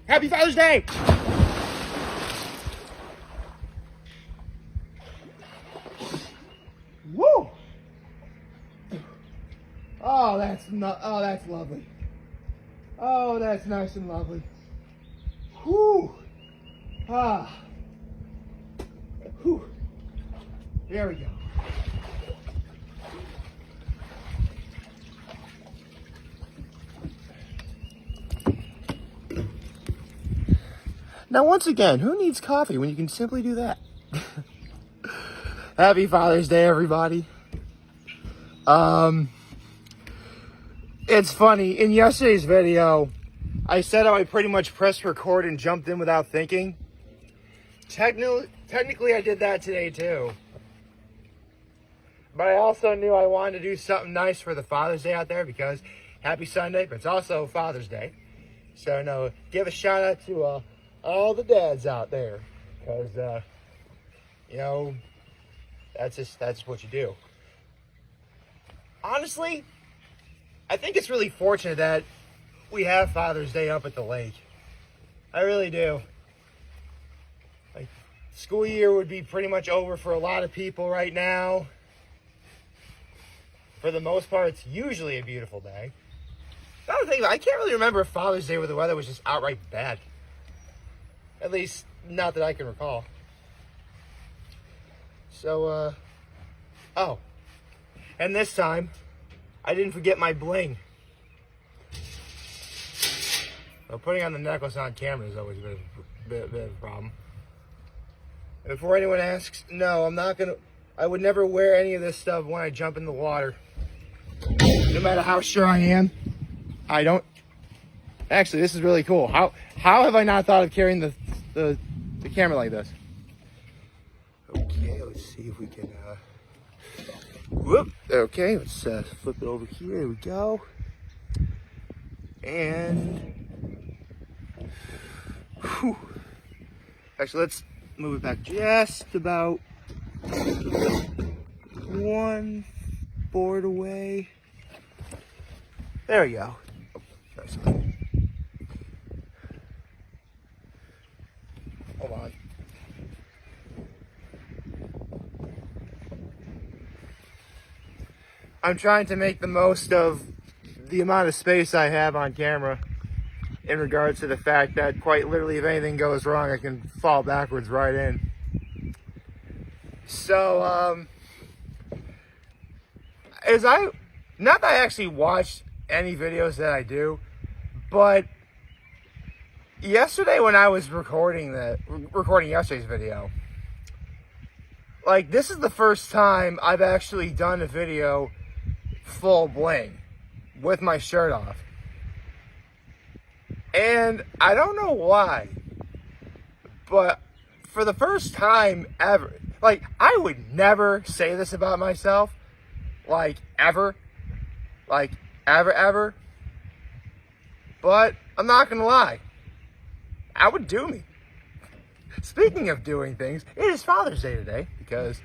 Happy Father's Day! Woo! Oh, that's lovely. Oh, that's nice and lovely. Whew. Ah. Whew. There we go. Now, once again, who needs coffee when you can simply do that? Happy Father's Day, everybody. It's funny, in yesterday's video, I said how I pretty much pressed record and jumped in without thinking. Technically, I did that today too. But I also knew I wanted to do something nice for the Father's Day out there because happy Sunday, but it's also Father's Day. So, no, give a shout out to all the dads out there, because that's what you do. Honestly, I think it's really fortunate that we have Father's Day up at the lake. I really do. Like, school year would be pretty much over for a lot of people right now. For the most part, it's usually a beautiful day. Another thing, I can't really remember a Father's Day where the weather was just outright bad. At least, not that I can recall. So, oh. And this time, I didn't forget my bling. Well, putting on the necklace on camera is always a bit of a problem. And before anyone asks, no, I'm not gonna, I would never wear any of this stuff when I jump in the water. No matter how sure I am, I don't. Actually, this is really cool. How have I not thought of carrying the camera like this? Okay, let's see if we can, whoop, okay, let's flip it over here, there we go. And, whew. Actually, let's move it back just about 1 board away. There we go. Oh, sorry. Hold on. I'm trying to make the most of the amount of space I have on camera in regards to the fact that quite literally if anything goes wrong, I can fall backwards right in. So, not that I actually watch any videos that I do, but yesterday when I was recording yesterday's video, like, this is the first time I've actually done a video full bling with my shirt off. And I don't know why, but for the first time ever, like, I would never say this about myself, like, ever, but I'm not gonna lie, I would do me. Speaking of doing things, it is Father's Day today because,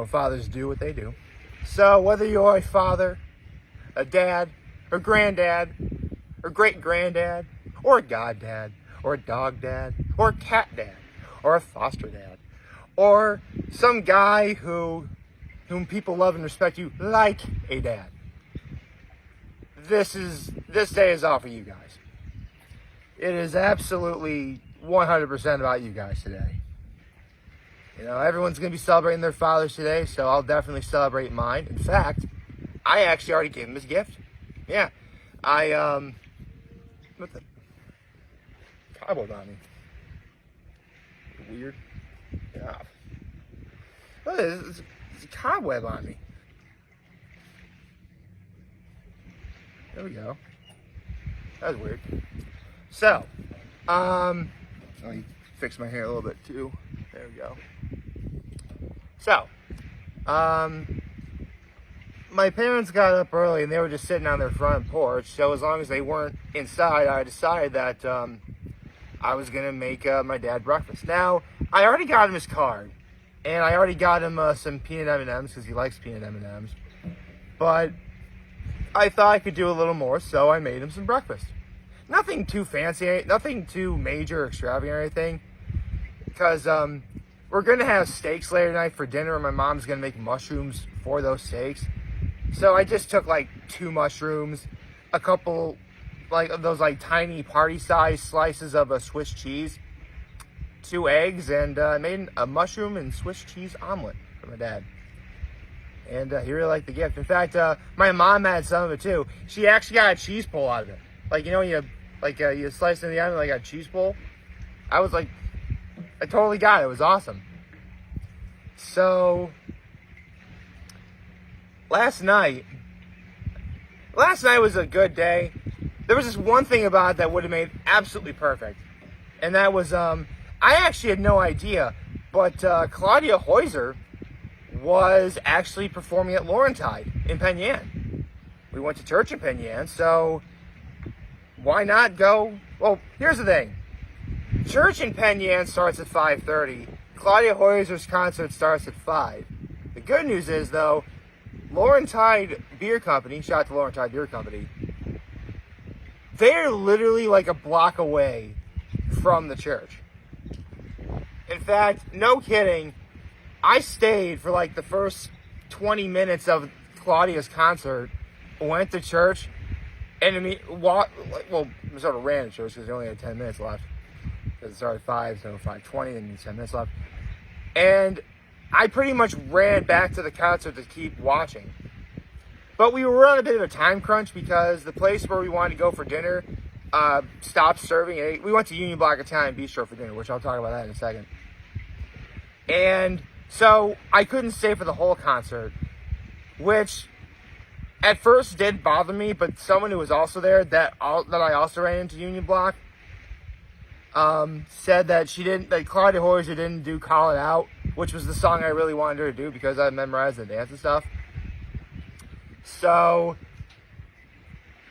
fathers do what they do. So whether you're a father, a dad, or granddad, or great granddad, or a Goddad, or a Dogdad, or a Catdad, or a foster dad, or some guy whom people love and respect you like a dad, this day is all for you guys. It is absolutely 100% about you guys today. Everyone's going to be celebrating their fathers today, so I'll definitely celebrate mine. In fact, I actually already gave him his gift. Yeah. What the? Cobbled on me. Weird. Yeah. Look, there's a cobweb on me. There we go. That was weird. So, let me fix my hair a little bit too. There we go. So, my parents got up early and they were just sitting on their front porch. So as long as they weren't inside, I decided that I was gonna make my dad breakfast. Now, I already got him his card, and I already got him some peanut M&Ms because he likes peanut M&Ms. But I thought I could do a little more, so I made him some breakfast. nothing too fancy, nothing too major, extravagant or anything. Because we're going to have steaks later tonight for dinner, and my mom's going to make mushrooms for those steaks. So I just took like 2 mushrooms, a couple of those tiny party-sized slices of a Swiss cheese, 2 eggs, and I made a mushroom and Swiss cheese omelet for my dad. And he really liked the gift. In fact, my mom had some of it too. She actually got a cheese pull out of it. You slice it in the onion like a cheese pull. I totally got it. It was awesome. So last night was a good day. There was just one thing about it that would have made absolutely perfect. And that was, I actually had no idea, but Claudia Hoyser was actually performing at Laurentide in Penn Yan. We went to church in Penn Yan, so why not go? Well, here's the thing. Church in Penn Yan starts at 5:30. Claudia Hoyser's concert starts at 5. The good news is, though, Laurentide Beer Company, shout out to Laurentide Beer Company, they're literally like a block away from the church. In fact, no kidding, I stayed for like the first 20 minutes of Claudia's concert, went to church, and it sort of ran to church because they only had 10 minutes left. Because it started at 5, so 5:20, and 10 minutes left. And I pretty much ran back to the concert to keep watching. But we were on a bit of a time crunch because the place where we wanted to go for dinner stopped serving. We went to Union Block Italian Bistro for dinner, which I'll talk about that in a second. And so I couldn't stay for the whole concert, which at first did bother me, but someone who was also there that I also ran into Union Block said that Claudia Hoyser didn't do Call It Out, which was the song I really wanted her to do because I memorized the dance and stuff. So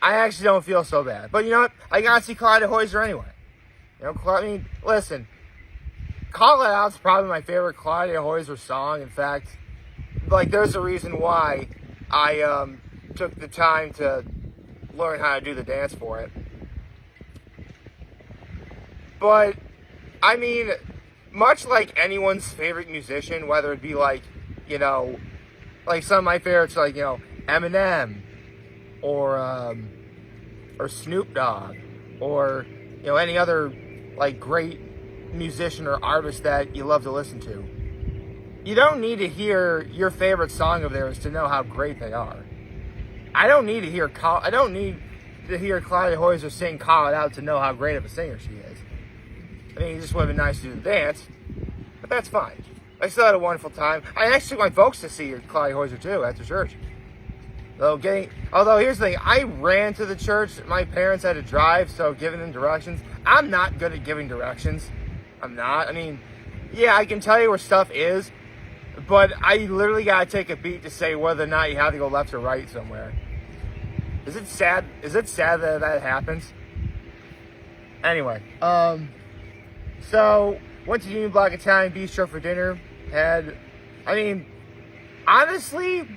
I actually don't feel so bad. But you know what? I got to see Claudia Hoyser anyway. Listen, Call It Out's probably my favorite Claudia Hoyser song. In fact, there's a reason why I took the time to learn how to do the dance for it. But, much like anyone's favorite musician, whether it be some of my favorites Eminem, or Snoop Dogg, or, any other, great musician or artist that you love to listen to. You don't need to hear your favorite song of theirs to know how great they are. I don't need to hear Claudia Hoyser sing Call It Out to know how great of a singer she is. It just would have been nice to do the dance, but that's fine. I still had a wonderful time. I actually took my folks to see Claudia Hoyser too after church. Although here's the thing, I ran to the church. My parents had to drive, so giving them directions. I'm not good at giving directions. I'm not. I can tell you where stuff is, but I literally gotta take a beat to say whether or not you have to go left or right somewhere. Is it sad? Is it sad that happens? Anyway, so went to Union Block Italian Bistro for dinner. Honestly,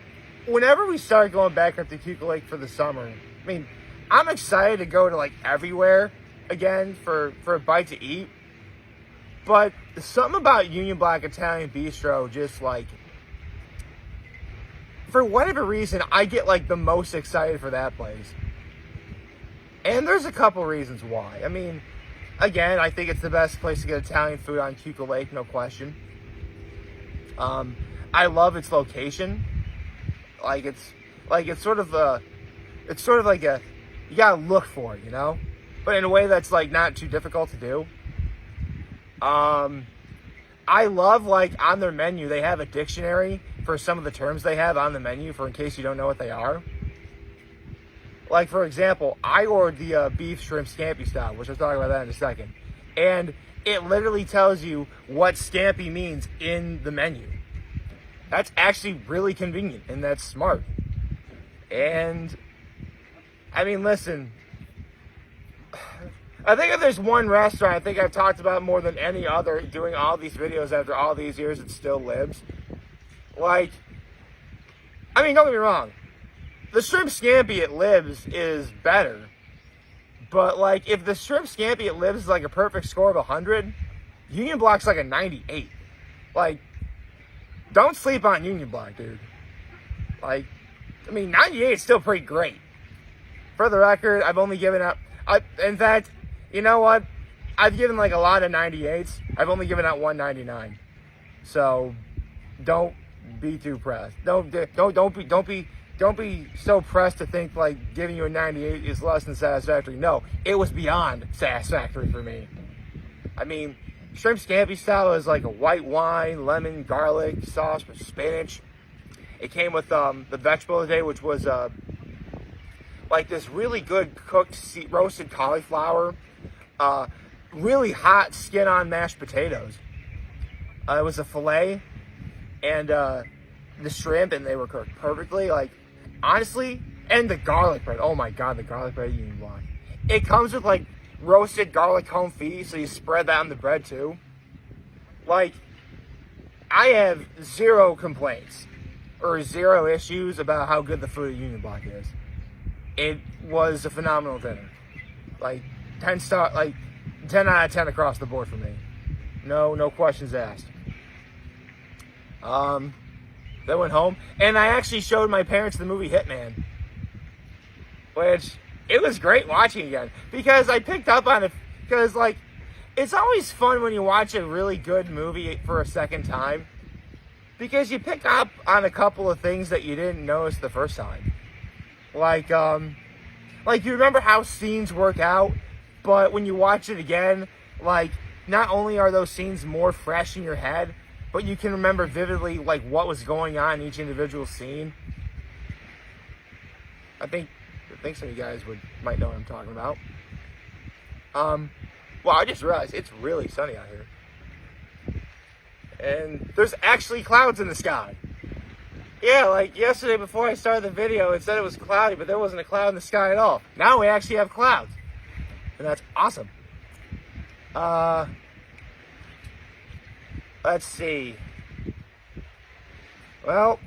whenever we started going back up to Cuckoo Lake for the summer, I'm excited to go to everywhere again for a bite to eat. But something about Union Block Italian Bistro just for whatever reason, I get the most excited for that place. And there's a couple reasons why. Again, I think it's the best place to get Italian food on Cuckoo Lake, no question. I love its location. It's sort of like you gotta look for it, but in a way that's not too difficult to do. I love on their menu they have a dictionary for some of the terms they have on the menu for in case you don't know what they are. For example, I ordered the beef shrimp scampi style, which I'll talk about that in a second. And it literally tells you what scampi means in the menu. That's actually really convenient, and that's smart. And, listen, I think if there's one restaurant I think I've talked about more than any other doing all these videos after all these years, it still lives. Don't get me wrong. The shrimp scampi at Libs is better, But, like, if the shrimp scampi at Libs is, like, a perfect score of 100, Union Block's, like, a 98. Like, don't sleep on Union Block, dude. Like, I mean, 98 is still pretty great. For the record, I've only given out... in fact, you know what? I've given, like, a lot of 98s. I've only given out 199. So, don't be too pressed. Don't be so pressed to think like giving you a 98 is less than satisfactory. No, it was beyond satisfactory for me. I mean, shrimp scampi style is like a white wine, lemon, garlic sauce with spinach. It came with the vegetable today, which was like this really good cooked roasted cauliflower, really hot skin-on mashed potatoes. It was a filet and the shrimp, and they were cooked perfectly. Like, honestly, and the garlic bread. Oh my god, the garlic bread at Union Block. It comes with like roasted garlic confit, so you spread that on the bread too. Like, I have zero complaints or zero issues about how good the food at Union Block is. It was a phenomenal dinner. Like 10 out of 10 across the board for me. No questions asked. Then went home, and I actually showed my parents the movie Hitman, which it was great watching again, because I picked up on it, because, like, it's always fun when you watch a really good movie for a second time, because you pick up on a couple of things that you didn't notice the first time. Like you remember how scenes work out, but when you watch it again, like, not only are those scenes more fresh in your head, but you can remember vividly, like, what was going on in each individual scene. I think some of you guys might know what I'm talking about. Well, I just realized it's really sunny out here. And there's actually clouds in the sky. Yeah, like yesterday before I started the video, it said it was cloudy, but there wasn't a cloud in the sky at all. Now we actually have clouds. And that's awesome. Let's see. Well,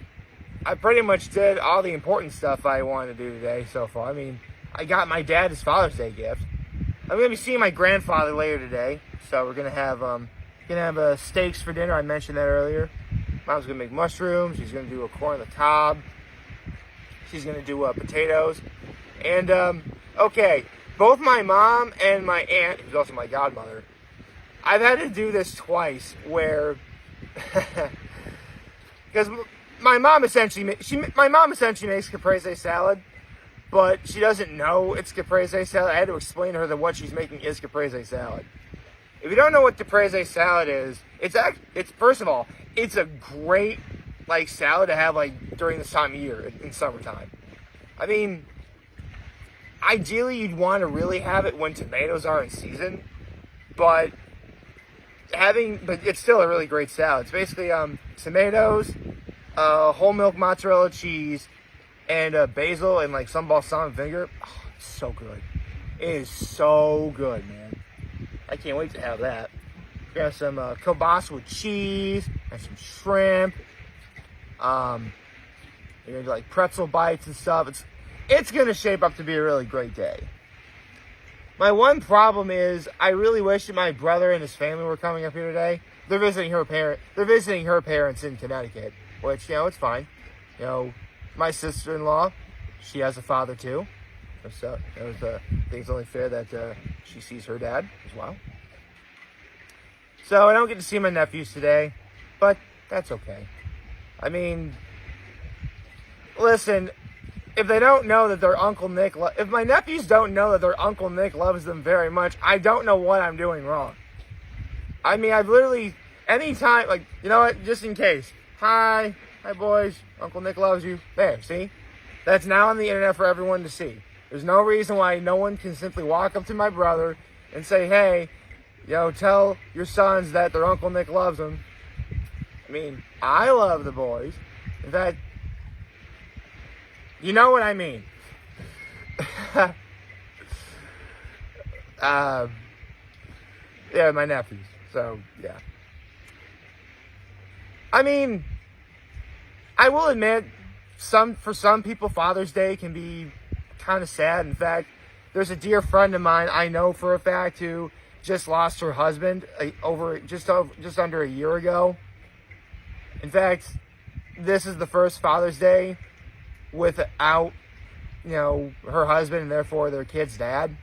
I pretty much did all the important stuff I wanted to do today so far. I mean, I got my dad his Father's Day gift. I'm gonna be seeing my grandfather later today, so we're gonna have steaks for dinner. I mentioned that earlier. Mom's gonna make mushrooms. She's gonna do a corn on the cob. She's gonna do potatoes. And okay, both my mom and my aunt, who's also my godmother, I've had to do this twice where, because my mom essentially makes caprese salad, but she doesn't know it's caprese salad. I had to explain to her that what she's making is caprese salad. If you don't know what caprese salad is, it's first of all, it's a great like salad to have like during this time of year in summertime. I mean, ideally you'd want to really have it when tomatoes are in season, but it's still a really great salad. It's basically tomatoes, whole milk mozzarella cheese, and basil and like some balsamic vinegar. Oh, it's so good. It is so good, man. I can't wait to have that. We have some kielbasa with cheese and some shrimp. You're gonna do like pretzel bites and stuff. It's gonna shape up to be a really great day. My one problem is I really wish that my brother and his family were coming up here today. They're visiting her parents in Connecticut, which, it's fine. My sister-in-law, she has a father too. So I think it's only fair that she sees her dad as well. So I don't get to see my nephews today, but that's okay. I mean, listen, if they don't know that their Uncle Nick, if my nephews don't know that their Uncle Nick loves them very much, I don't know what I'm doing wrong. I mean, I've literally, anytime, like, you know what, just in case. Hi boys, Uncle Nick loves you. There, see? That's now on the internet for everyone to see. There's no reason why no one can simply walk up to my brother and say, hey, tell your sons that their Uncle Nick loves them. I mean, I love the boys. In fact, you know what I mean. Yeah, my nephews. So, yeah. I mean, I will admit, for some people, Father's Day can be kind of sad. In fact, there's a dear friend of mine I know for a fact who just lost her husband just under a year ago. In fact, this is the first Father's Day without, her husband and therefore their kid's dad.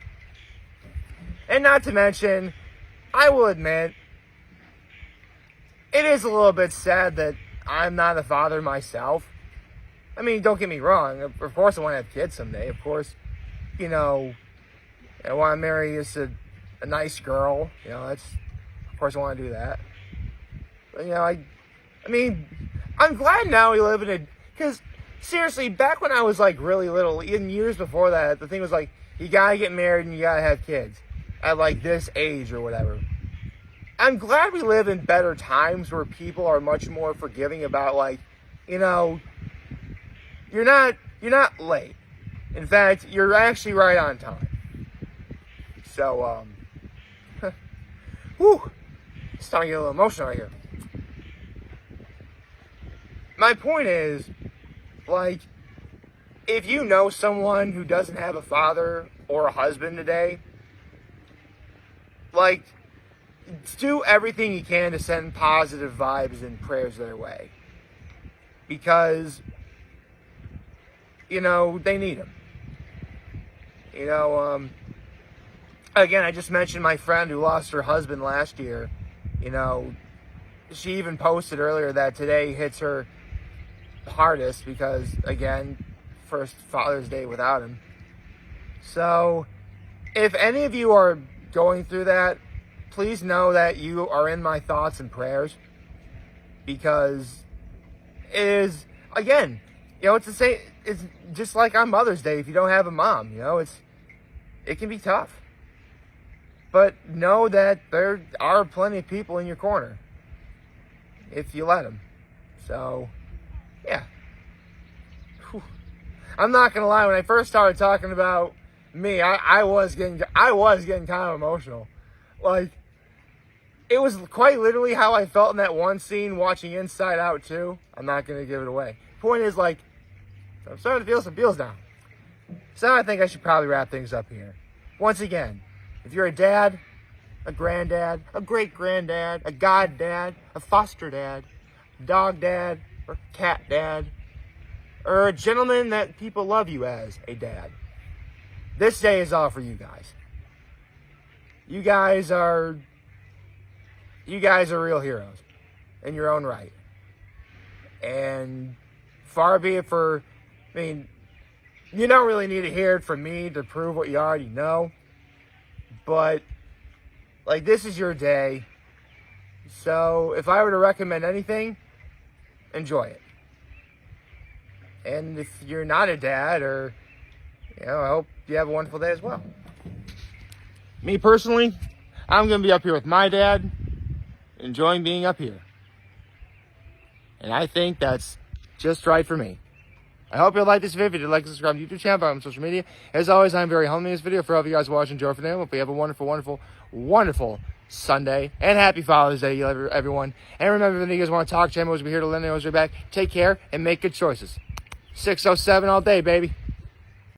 And not to mention, I will admit, it is a little bit sad that I'm not a father myself. I mean, don't get me wrong. Of course I want to have kids someday. Of course, I want to marry just a nice girl. Of course I want to do that. But, I mean, I'm glad now we live in because seriously, back when I was like really little, in years before that, the thing was like, you gotta get married and you gotta have kids at like this age or whatever. I'm glad we live in better times where people are much more forgiving about like, you're not late. In fact, you're actually right on time. So, whew, it's starting to get a little emotional right here. My point is, like, if you know someone who doesn't have a father or a husband today, like, do everything you can to send positive vibes and prayers their way. Because, they need them. Again, I just mentioned my friend who lost her husband last year. She even posted earlier that today hits her hardest because, again, first Father's Day without him. So, if any of you are going through that, please know that you are in my thoughts and prayers, because it is, again, it's the same. It's just like on Mother's Day. If you don't have a mom, it can be tough. But know that there are plenty of people in your corner if you let them. So, yeah. Whew. I'm not gonna lie. When I first started talking about me, I was getting kind of emotional. Like, it was quite literally how I felt in that one scene watching Inside Out 2. I'm not gonna give it away. Point is, like, I'm starting to feel some feels now. So I think I should probably wrap things up here. Once again, if you're a dad, a granddad, a great granddad, a goddad, a foster dad, dogdad, or catdad, or a gentleman that people love you as a dad, this day is all for you guys. You guys are real heroes in your own right. And far be it you don't really need to hear it from me to prove what you already know. But, like, this is your day. So, if I were to recommend anything, enjoy it. And if you're not a dad, or, I hope you have a wonderful day as well. Me personally, I'm going to be up here with my dad, enjoying being up here. And I think that's just right for me. I hope you like this video. If you did, like and subscribe to the YouTube channel, follow me on social media. As always, I'm very humble in this video. For all of you guys watching, enjoy for now. Hope you have a wonderful, wonderful, wonderful Sunday. And happy Father's Day, everyone. And remember, if you guys want to talk, Jam will be here to lend you back. Take care and make good choices. 607 all day, baby.